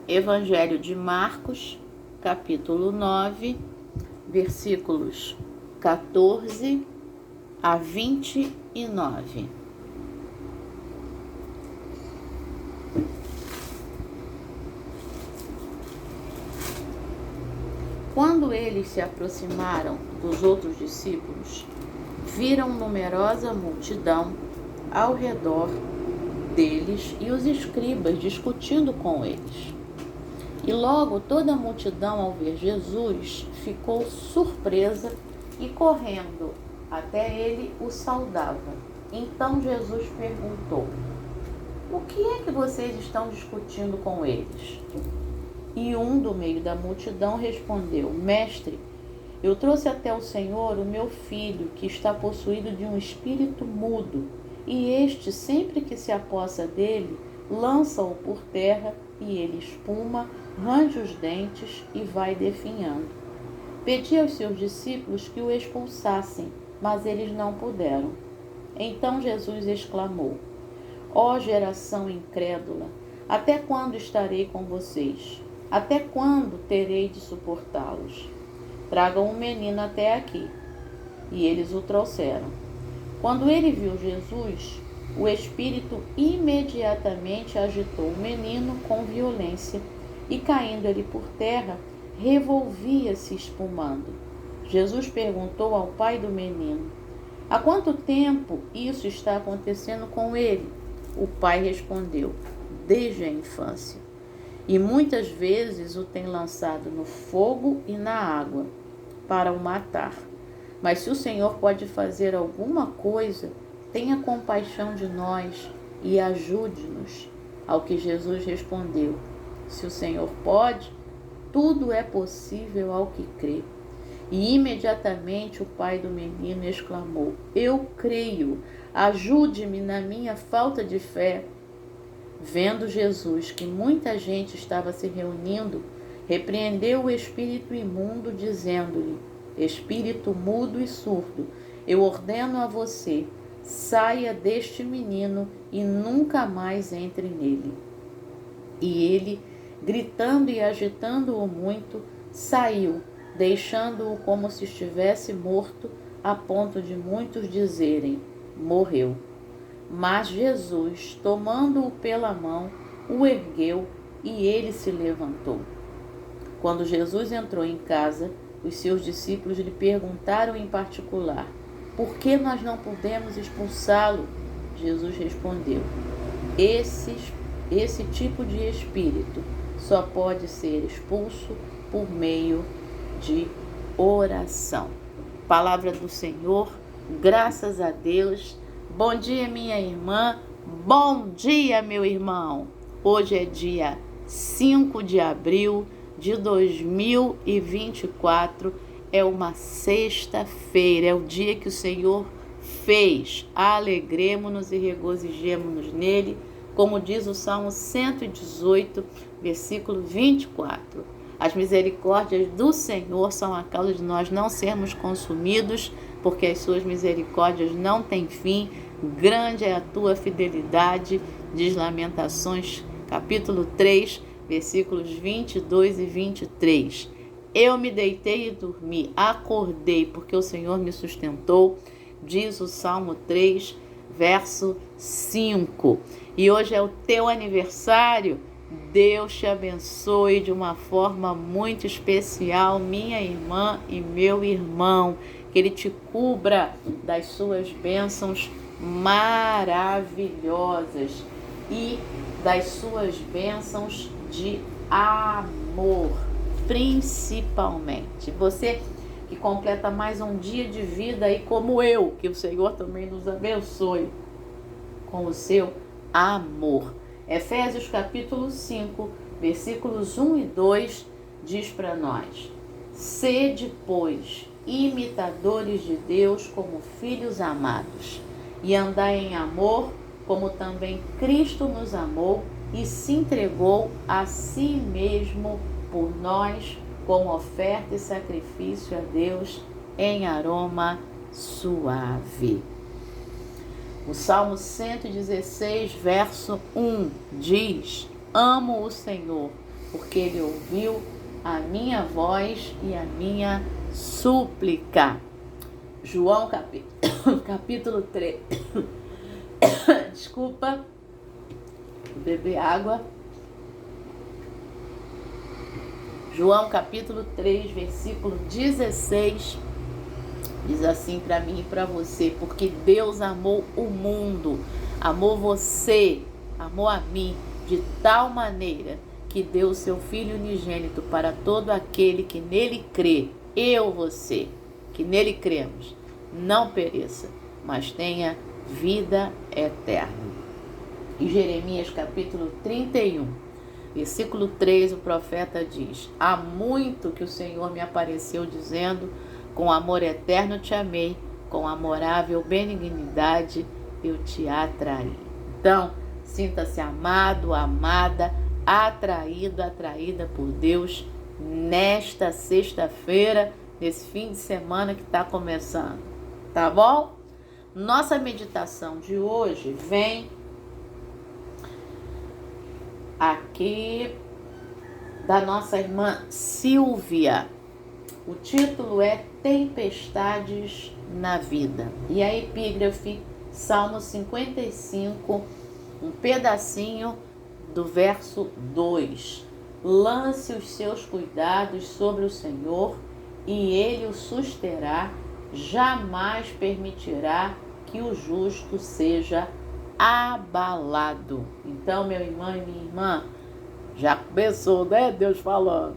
Evangelho de Marcos, capítulo 9, versículos 14 a 29. Quando eles se aproximaram dos outros discípulos, viram numerosa multidão ao redor deles e os escribas discutindo com eles. E logo toda a multidão, ao ver Jesus, ficou surpresa e, correndo até ele, o saudava. Então Jesus perguntou: "O que é que vocês estão discutindo com eles?" E um do meio da multidão respondeu: "Mestre, eu trouxe até o Senhor o meu filho, que está possuído de um espírito mudo, e este, sempre que se apossa dele, lança-o por terra, e ele espuma, range os dentes e vai definhando. Pedi aos seus discípulos que o expulsassem, mas eles não puderam." Então Jesus exclamou: "Ó geração incrédula, até quando estarei com vocês? Até quando terei de suportá-los? Tragam um menino até aqui." E eles o trouxeram. Quando ele viu Jesus, o espírito imediatamente agitou o menino com violência, e caindo ele por terra, revolvia-se espumando. Jesus perguntou ao pai do menino: "Há quanto tempo isso está acontecendo com ele?" O pai respondeu: "Desde a infância. E muitas vezes o tem lançado no fogo e na água para o matar. Mas se o Senhor pode fazer alguma coisa, tenha compaixão de nós e ajude-nos." Ao que Jesus respondeu: "Se o Senhor pode, tudo é possível ao que crê." E imediatamente o pai do menino exclamou: "Eu creio, ajude-me na minha falta de fé." Vendo Jesus que muita gente estava se reunindo, repreendeu o espírito imundo, dizendo-lhe: "Espírito mudo e surdo, eu ordeno a você, saia deste menino e nunca mais entre nele." E ele, gritando e agitando-o muito, saiu, deixando-o como se estivesse morto, a ponto de muitos dizerem: "Morreu." Mas Jesus, tomando-o pela mão, o ergueu e ele se levantou. Quando Jesus entrou em casa, os seus discípulos lhe perguntaram em particular: "Por que nós não pudemos expulsá-lo?" Jesus respondeu: Esse tipo de espírito só pode ser expulso por meio de oração." Palavra do Senhor, graças a Deus. Bom dia, minha irmã. Bom dia, meu irmão. Hoje é dia 5 de abril de 2024. É uma sexta-feira. É o dia que o Senhor fez. Alegremo-nos e regozijemo-nos nele, como diz o Salmo 118, versículo 24. As misericórdias do Senhor são a causa de nós não sermos consumidos, porque as suas misericórdias não têm fim. Grande é a tua fidelidade, diz Lamentações, capítulo 3, versículos 22 e 23. Eu me deitei e dormi, acordei, porque o Senhor me sustentou, diz o Salmo 3, verso 5. E hoje é o teu aniversário. Deus te abençoe de uma forma muito especial, minha irmã e meu irmão. Que Ele te cubra das suas bênçãos maravilhosas e das suas bênçãos de amor, principalmente. Você que completa mais um dia de vida aí como eu, que o Senhor também nos abençoe com o seu amor. Efésios capítulo 5, versículos 1 e 2 diz para nós: "Sede, pois, imitadores de Deus como filhos amados, e andai em amor, como também Cristo nos amou e se entregou a si mesmo por nós, como oferta e sacrifício a Deus em aroma suave." O Salmo 116, verso 1 diz: "Amo o Senhor, porque ele ouviu a minha voz e a minha súplica. João capítulo 3. Desculpa, vou beber água. João capítulo 3, versículo 16, diz assim para mim e para você: porque Deus amou o mundo, amou você, amou a mim, de tal maneira que deu o seu Filho unigênito para todo aquele que nele crê. Você, que nele cremos, não pereça, mas tenha vida eterna. Em Jeremias capítulo 31, versículo 3, o profeta diz: há muito que o Senhor me apareceu dizendo, com amor eterno te amei, com amorável benignidade eu te atraí. Então, sinta-se amado, amada, atraído, atraída por Deus nesta sexta-feira, nesse fim de semana que está começando, tá bom? Nossa meditação de hoje vem aqui da nossa irmã Silvia. O título é Tempestades na Vida. E a epígrafe, Salmo 55, um pedacinho do verso 2. Lance os seus cuidados sobre o Senhor e ele o susterá, jamais permitirá que o justo seja abalado. Então, meu irmão e minha irmã, já começou, né? Deus falando.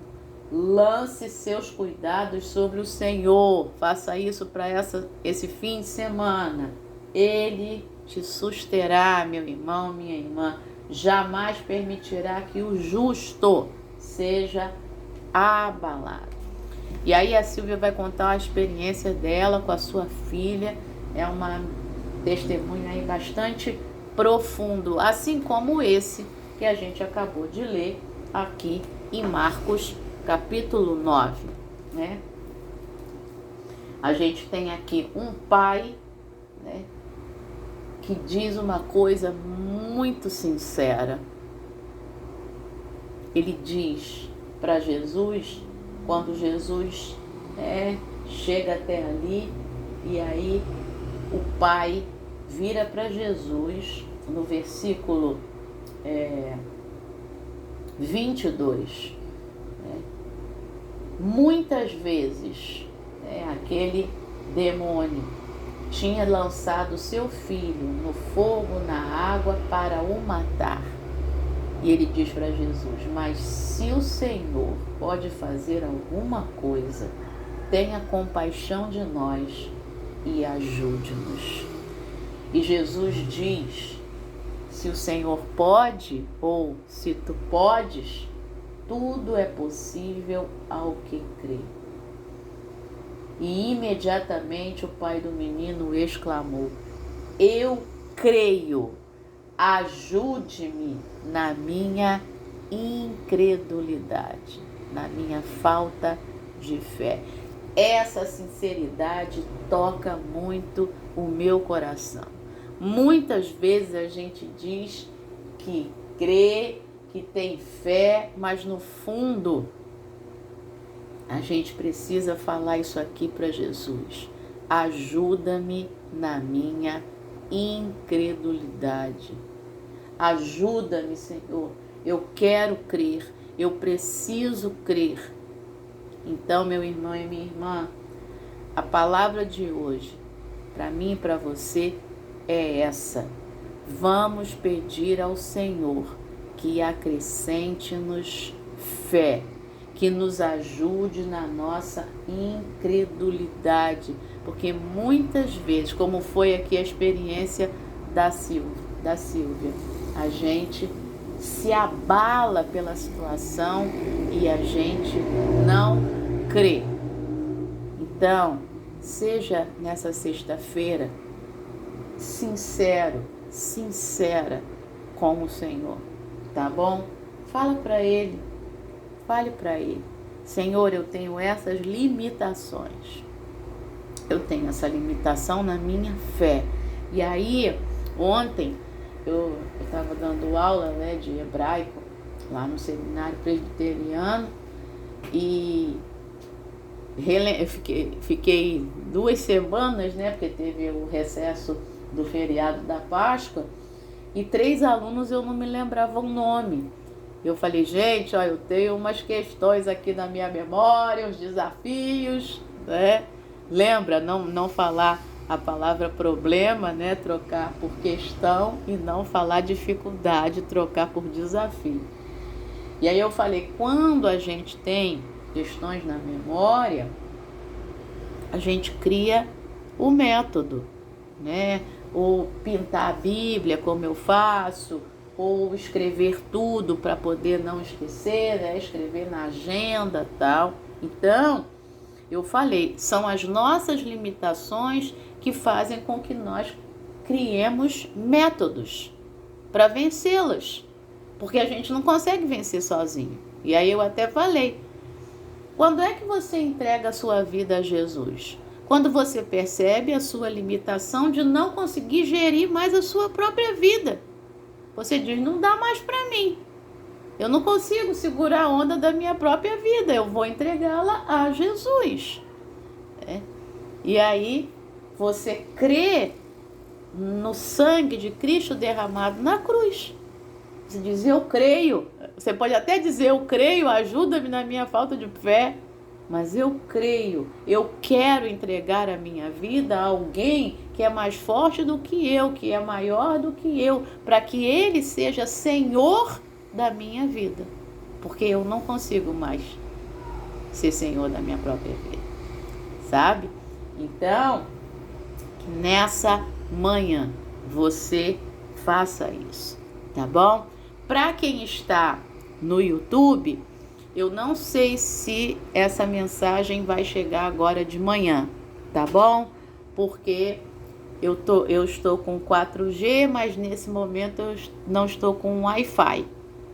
Lance seus cuidados sobre o Senhor. Faça isso para esse fim de semana. Ele te susterá, meu irmão, minha irmã. Jamais permitirá que o justo seja abalado. E aí a Silvia vai contar a experiência dela com a sua filha. É uma testemunho aí bastante profundo, assim como esse que a gente acabou de ler aqui em Marcos capítulo 9, né? A gente tem aqui um pai, né, que diz uma coisa muito sincera. Ele diz para Jesus, quando Jesus chega até ali, e aí o pai vira para Jesus no versículo 22. Muitas vezes aquele demônio tinha lançado seu filho no fogo, na água, para o matar. E ele diz para Jesus: mas se o Senhor pode fazer alguma coisa, tenha compaixão de nós e ajude-nos. E Jesus diz: se o Senhor pode, ou se tu podes, tudo é possível ao que crê. E imediatamente o pai do menino exclamou: eu creio, ajude-me na minha incredulidade, na minha falta de fé. Essa sinceridade toca muito o meu coração. Muitas vezes a gente diz que crê, que tem fé, mas no fundo a gente precisa falar isso aqui para Jesus: ajuda-me na minha incredulidade. Ajuda-me, Senhor. Eu quero crer, eu preciso crer. Então, meu irmão e minha irmã, a palavra de hoje, para mim e para você, é essa: vamos pedir ao Senhor que acrescente-nos fé, que nos ajude na nossa incredulidade, porque muitas vezes, como foi aqui a experiência da Silvia, a gente se abala pela situação e a gente não crê. Então, seja nessa sexta-feira sincero, sincera com o Senhor, tá bom? Fale para Ele: Senhor, eu tenho essas limitações, eu tenho essa limitação na minha fé. E aí, ontem eu estava dando aula, de hebraico, lá no seminário presbiteriano, e eu fiquei 2 semanas, né, porque teve o recesso do feriado da Páscoa, e 3 alunos eu não me lembrava o nome. Eu falei, gente, ó, eu tenho umas questões aqui na minha memória, os desafios, né? Lembra, não falar a palavra problema, né? Trocar por questão, e não falar dificuldade, trocar por desafio. E aí eu falei, quando a gente tem questões na memória, a gente cria o método, né? Ou pintar a Bíblia, como eu faço, ou escrever tudo para poder não esquecer, né? Escrever na agenda e tal. Então, eu falei, são as nossas limitações que fazem com que nós criemos métodos para vencê-las, porque a gente não consegue vencer sozinho. E aí eu até falei, quando é que você entrega a sua vida a Jesus? Quando você percebe a sua limitação de não conseguir gerir mais a sua própria vida. Você diz, não dá mais para mim. Eu não consigo segurar a onda da minha própria vida. Eu vou entregá-la a Jesus. E aí você crê no sangue de Cristo derramado na cruz. Você diz, eu creio. Você pode até dizer, eu creio, ajuda-me na minha falta de fé. Mas eu creio, eu quero entregar a minha vida a alguém que é mais forte do que eu, que é maior do que eu, para que Ele seja Senhor da minha vida. Porque eu não consigo mais ser Senhor da minha própria vida, sabe? Então, que nessa manhã você faça isso, tá bom? Para quem está no YouTube, eu não sei se essa mensagem vai chegar agora de manhã, tá bom? Porque eu estou com 4G, mas nesse momento eu não estou com Wi-Fi,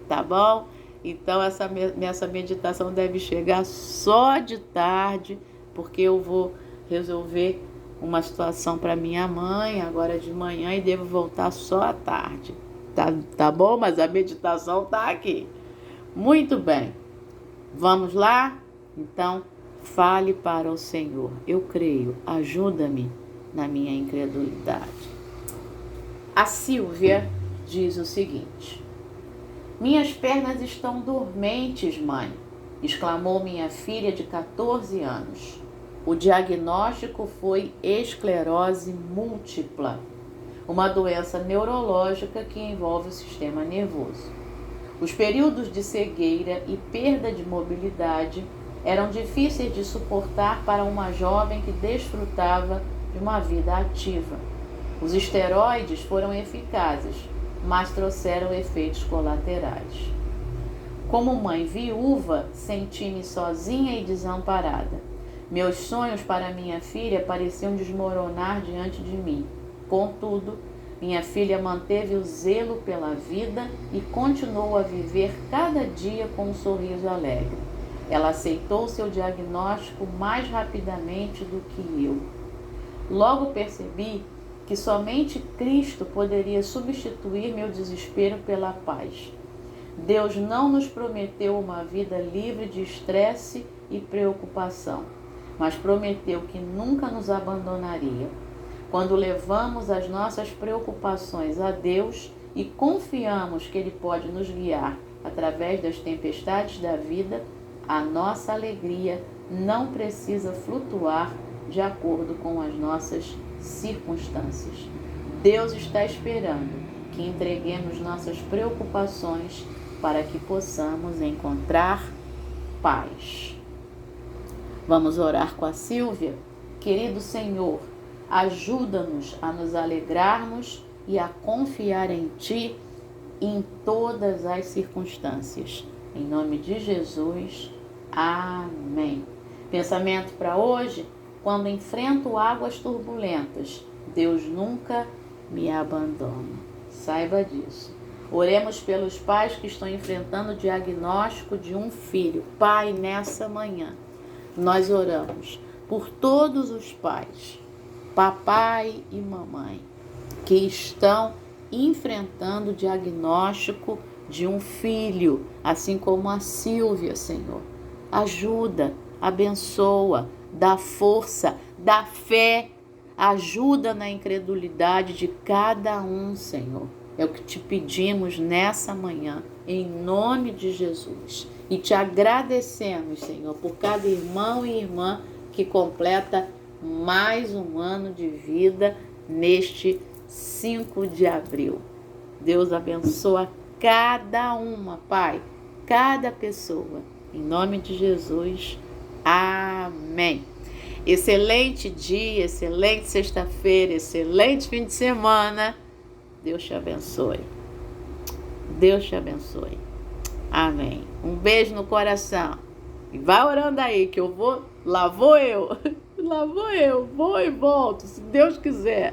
tá bom? Então essa meditação deve chegar só de tarde, porque eu vou resolver uma situação para minha mãe agora de manhã e devo voltar só à tarde, tá bom? Mas a meditação tá aqui. Muito bem. Vamos lá? Então, fale para o Senhor. Eu creio, ajuda-me na minha incredulidade. A Silvia diz o seguinte: minhas pernas estão dormentes, mãe, exclamou minha filha de 14 anos. O diagnóstico foi esclerose múltipla, uma doença neurológica que envolve o sistema nervoso. Os períodos de cegueira e perda de mobilidade eram difíceis de suportar para uma jovem que desfrutava de uma vida ativa. Os esteroides foram eficazes, mas trouxeram efeitos colaterais. Como mãe viúva, senti-me sozinha e desamparada. Meus sonhos para minha filha pareciam desmoronar diante de mim. Contudo, minha filha manteve o zelo pela vida e continuou a viver cada dia com um sorriso alegre. Ela aceitou seu diagnóstico mais rapidamente do que eu. Logo percebi que somente Cristo poderia substituir meu desespero pela paz. Deus não nos prometeu uma vida livre de estresse e preocupação, mas prometeu que nunca nos abandonaria. Quando levamos as nossas preocupações a Deus e confiamos que Ele pode nos guiar através das tempestades da vida, a nossa alegria não precisa flutuar de acordo com as nossas circunstâncias. Deus está esperando que entreguemos nossas preocupações para que possamos encontrar paz. Vamos orar com a Silvia? Querido Senhor, ajuda-nos a nos alegrarmos e a confiar em Ti em todas as circunstâncias. Em nome de Jesus, amém. Pensamento para hoje: quando enfrento águas turbulentas, Deus nunca me abandona. Saiba disso. Oremos pelos pais que estão enfrentando o diagnóstico de um filho. Pai, nessa manhã, nós oramos por todos os pais, papai e mamãe, que estão enfrentando o diagnóstico de um filho, assim como a Silvia, Senhor. Ajuda, abençoa, dá força, dá fé, ajuda na incredulidade de cada um, Senhor. É o que te pedimos nessa manhã, em nome de Jesus. E te agradecemos, Senhor, por cada irmão e irmã que completa mais um ano de vida neste 5 de abril. Deus abençoa cada uma, Pai, cada pessoa. Em nome de Jesus, amém. Excelente dia, excelente sexta-feira, excelente fim de semana. Deus te abençoe. Deus te abençoe. Amém. Um beijo no coração. E vai orando aí que eu vou, lá vou eu. Lá vou eu, vou e volto, se Deus quiser.